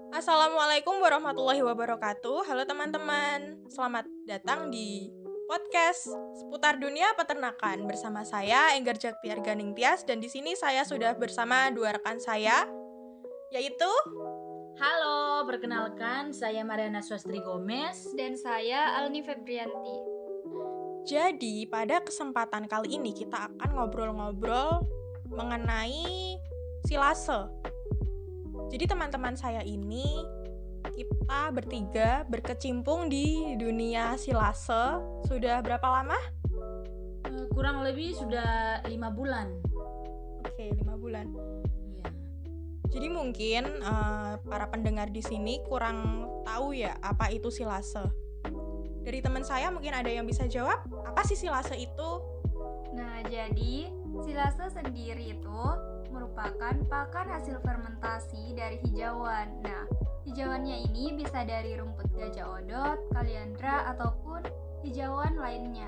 Assalamualaikum warahmatullahi wabarakatuh. Halo teman-teman, selamat datang di podcast seputar dunia peternakan bersama saya Enggar Jaktiar Ganing Tias, dan di sini saya sudah bersama dua rekan saya, yaitu Halo, perkenalkan saya Mariana Swastri Gomez. Dan saya Alni Febrianti. Jadi pada kesempatan kali ini kita akan ngobrol-ngobrol mengenai silase. Jadi teman-teman saya ini, kita bertiga berkecimpung di dunia silase sudah berapa lama? Kurang lebih sudah 5 bulan. Oke, 5 bulan. Iya. Jadi mungkin para pendengar di sini kurang tahu ya apa itu silase. Dari teman saya mungkin ada yang bisa jawab, apa sih silase itu? Nah, jadi silase sendiri itu merupakan pakan hasil fermentasi dari hijauan. Nah, hijauannya ini bisa dari rumput gajah odot, kaliandra, ataupun hijauan lainnya.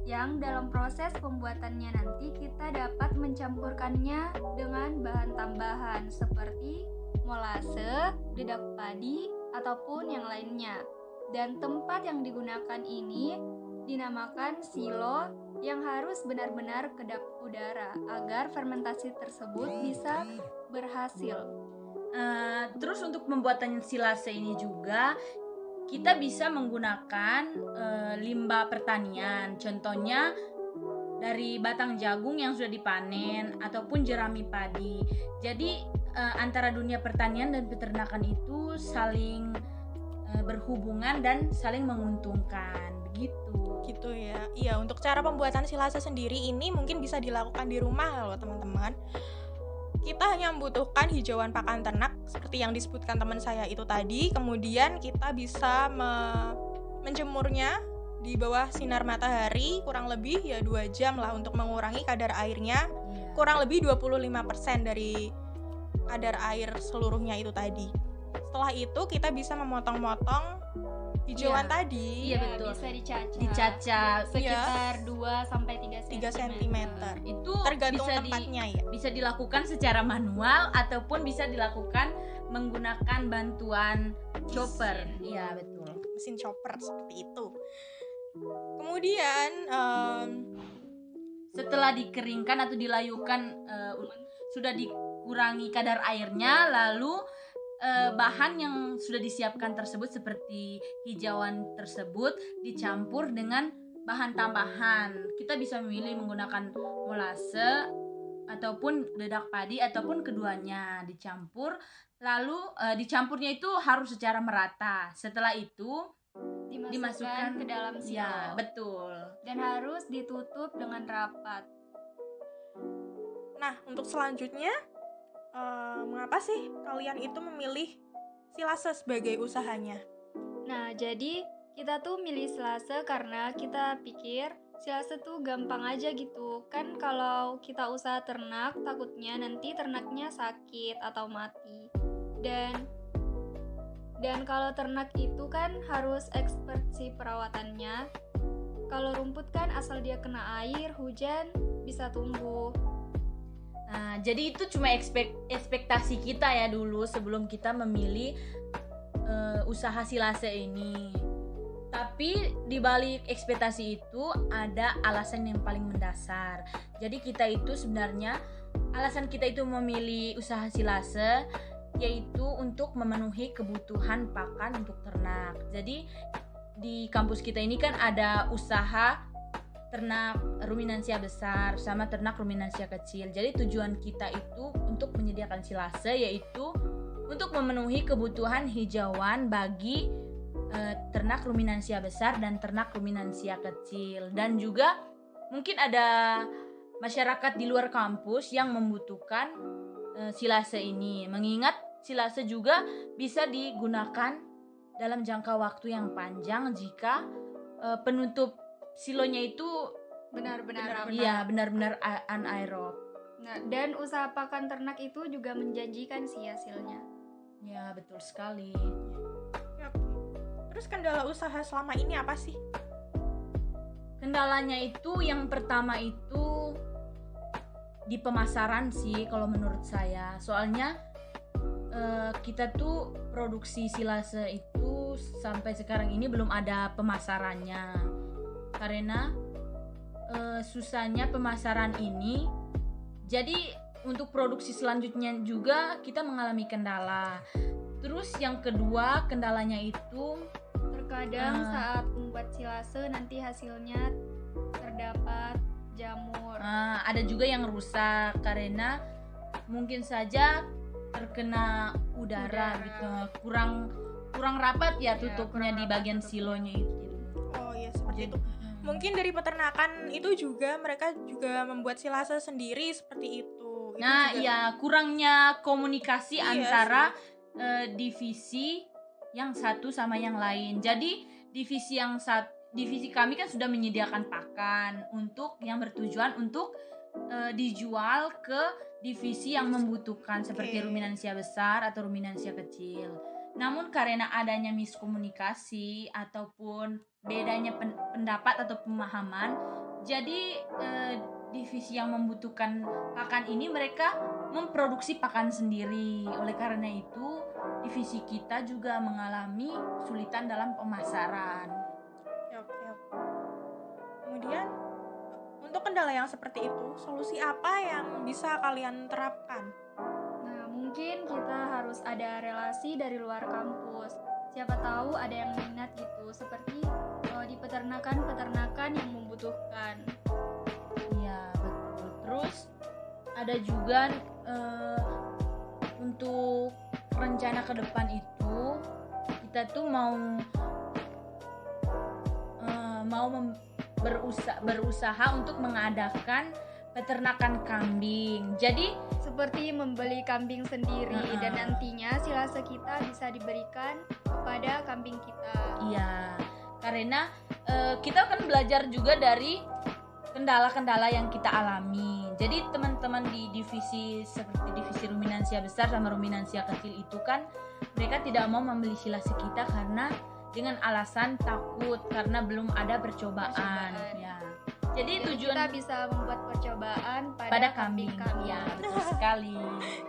Yang dalam proses pembuatannya nanti kita dapat mencampurkannya dengan bahan tambahan seperti molase, dedak padi, ataupun yang lainnya. Dan tempat yang digunakan ini dinamakan silo yang harus benar-benar kedap udara agar fermentasi tersebut bisa berhasil. Terus untuk pembuatan silase ini juga kita bisa menggunakan limbah pertanian. Contohnya dari batang jagung yang sudah dipanen ataupun jerami padi. Jadi antara dunia pertanian dan peternakan itu saling berhubungan dan saling menguntungkan. Gitu ya. Iya, untuk cara pembuatan silase sendiri ini mungkin bisa dilakukan di rumah loh teman-teman. Kita hanya membutuhkan hijauan pakan ternak seperti yang disebutkan teman saya itu tadi. Kemudian kita bisa menjemurnya di bawah sinar matahari kurang lebih 2 jam lah untuk mengurangi kadar airnya. Kurang lebih 25% dari kadar air seluruhnya itu tadi. Setelah itu kita bisa memotong-motong hijauan tadi. Iya, betul. Bisa Dicacah sekitar 2 sampai 3 cm. Itu tergantung tempatnya ya. Bisa dilakukan secara manual ataupun bisa dilakukan menggunakan bantuan chopper. Iya, betul. Mesin chopper seperti itu. Kemudian setelah dikeringkan atau dilayukan sudah dikurangi kadar airnya, lalu bahan yang sudah disiapkan tersebut seperti hijauan tersebut dicampur dengan bahan tambahan. Kita bisa memilih menggunakan molase ataupun dedak padi ataupun keduanya dicampur. Lalu dicampurnya itu harus secara merata. Setelah itu dimasukkan ke dalam silo. Ya, betul. Dan harus ditutup dengan rapat. Nah, untuk selanjutnya mengapa sih kalian itu memilih silase sebagai usahanya? Nah, jadi kita tuh milih silase karena kita pikir silase tuh gampang aja gitu. Kan kalau kita usaha ternak, takutnya nanti ternaknya sakit atau mati. Dan kalau ternak itu kan harus expert sih perawatannya. Kalau rumput kan asal dia kena air, hujan, bisa tumbuh. Nah, jadi itu cuma ekspektasi kita ya dulu sebelum kita memilih usaha silase ini. Tapi di balik ekspektasi itu ada alasan yang paling mendasar. Jadi kita itu sebenarnya alasan kita itu memilih usaha silase yaitu untuk memenuhi kebutuhan pakan untuk ternak. Jadi di kampus kita ini kan ada usaha ternak ruminansia besar sama ternak ruminansia kecil. Jadi tujuan kita itu untuk menyediakan silase yaitu untuk memenuhi kebutuhan hijauan bagi ternak ruminansia besar dan ternak ruminansia kecil. Dan juga mungkin ada masyarakat di luar kampus yang membutuhkan silase ini. Mengingat silase juga bisa digunakan dalam jangka waktu yang panjang jika penutup silonya itu benar-benar anaerob. Nah, dan usaha pakan ternak itu juga menjanjikan sih hasilnya. Ya, betul sekali. Terus kendala usaha selama ini apa sih? Kendalanya itu yang pertama itu di pemasaran sih kalau menurut saya. Soalnya kita tuh produksi silase itu sampai sekarang ini belum ada pemasarannya karena susahnya pemasaran ini. Jadi untuk produksi selanjutnya juga kita mengalami kendala. Terus yang kedua kendalanya itu Terkadang saat membuat silase nanti hasilnya terdapat jamur. ada juga yang rusak karena mungkin saja terkena udara gitu, kurang rapat ya tutupnya di bagian silonya itu. Oh iya, seperti itu. Mungkin dari peternakan itu juga mereka juga membuat silase sendiri seperti itu. Nah, juga. ya kurangnya komunikasi Iya antara divisi yang satu sama yang lain. Jadi divisi kami kan sudah menyediakan pakan untuk yang bertujuan untuk dijual ke divisi yang membutuhkan seperti ruminansia besar atau ruminansia kecil. Namun karena adanya miskomunikasi ataupun bedanya pendapat atau pemahaman, jadi divisi yang membutuhkan pakan ini mereka memproduksi pakan sendiri. Oleh karena itu, divisi kita juga mengalami kesulitan dalam pemasaran. Oke. Kemudian untuk kendala yang seperti itu, solusi apa yang bisa kalian terapkan? Nah, mungkin kita harus ada relasi dari luar kampus. Siapa tahu ada yang minat gitu, seperti di peternakan yang membutuhkan. Iya, betul. Terus ada juga untuk rencana ke depan itu kita tuh mau berusaha untuk mengadakan peternakan kambing. Jadi Seperti membeli kambing sendiri dan nantinya silase kita bisa diberikan kepada kambing kita. iya, karena kita akan belajar juga dari kendala-kendala yang kita alami. Jadi teman-teman di divisi seperti divisi ruminansia besar sama ruminansia kecil itu kan mereka tidak mau membeli silase kita karena dengan alasan takut karena belum ada percobaan. Ya. Jadi tujuan kita bisa membuat percobaan pada kambing. kami. Ya, betul sekali.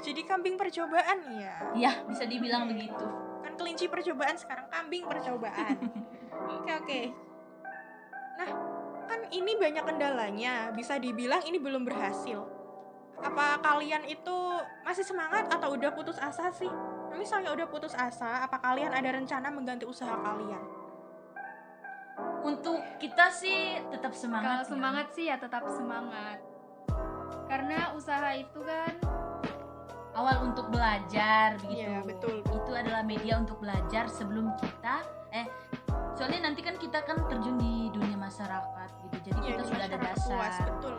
Jadi kambing percobaan ya. Ya, bisa dibilang begitu. Kan kelinci percobaan, sekarang kambing percobaan. Oke. Nah, kan ini banyak kendalanya. Bisa dibilang ini belum berhasil. Apa kalian itu masih semangat atau udah putus asa sih? Nah, misalnya udah putus asa, apa kalian ada rencana mengganti usaha kalian? Untuk kita sih tetap semangat. Kalau semangat sih ya tetap semangat. Karena usaha itu kan Awal untuk belajar begitu. Iya, betul. Itu adalah media untuk belajar sebelum kita soalnya nanti kan kita kan terjun di dunia masyarakat gitu. Jadi kita di sudah ada masyarakat dasar. luas, betul.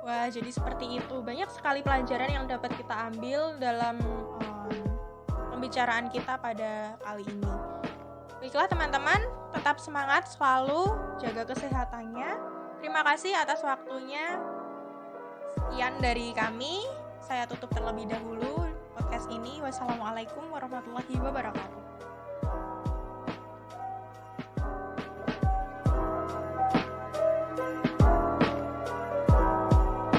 Wah, jadi seperti itu. Banyak sekali pelajaran yang dapat kita ambil dalam pembicaraan kita pada kali ini. Baiklah teman-teman, tetap semangat selalu, jaga kesehatannya. Terima kasih atas waktunya. Sekian dari kami. Saya tutup terlebih dahulu podcast ini. Wassalamualaikum warahmatullahi wabarakatuh.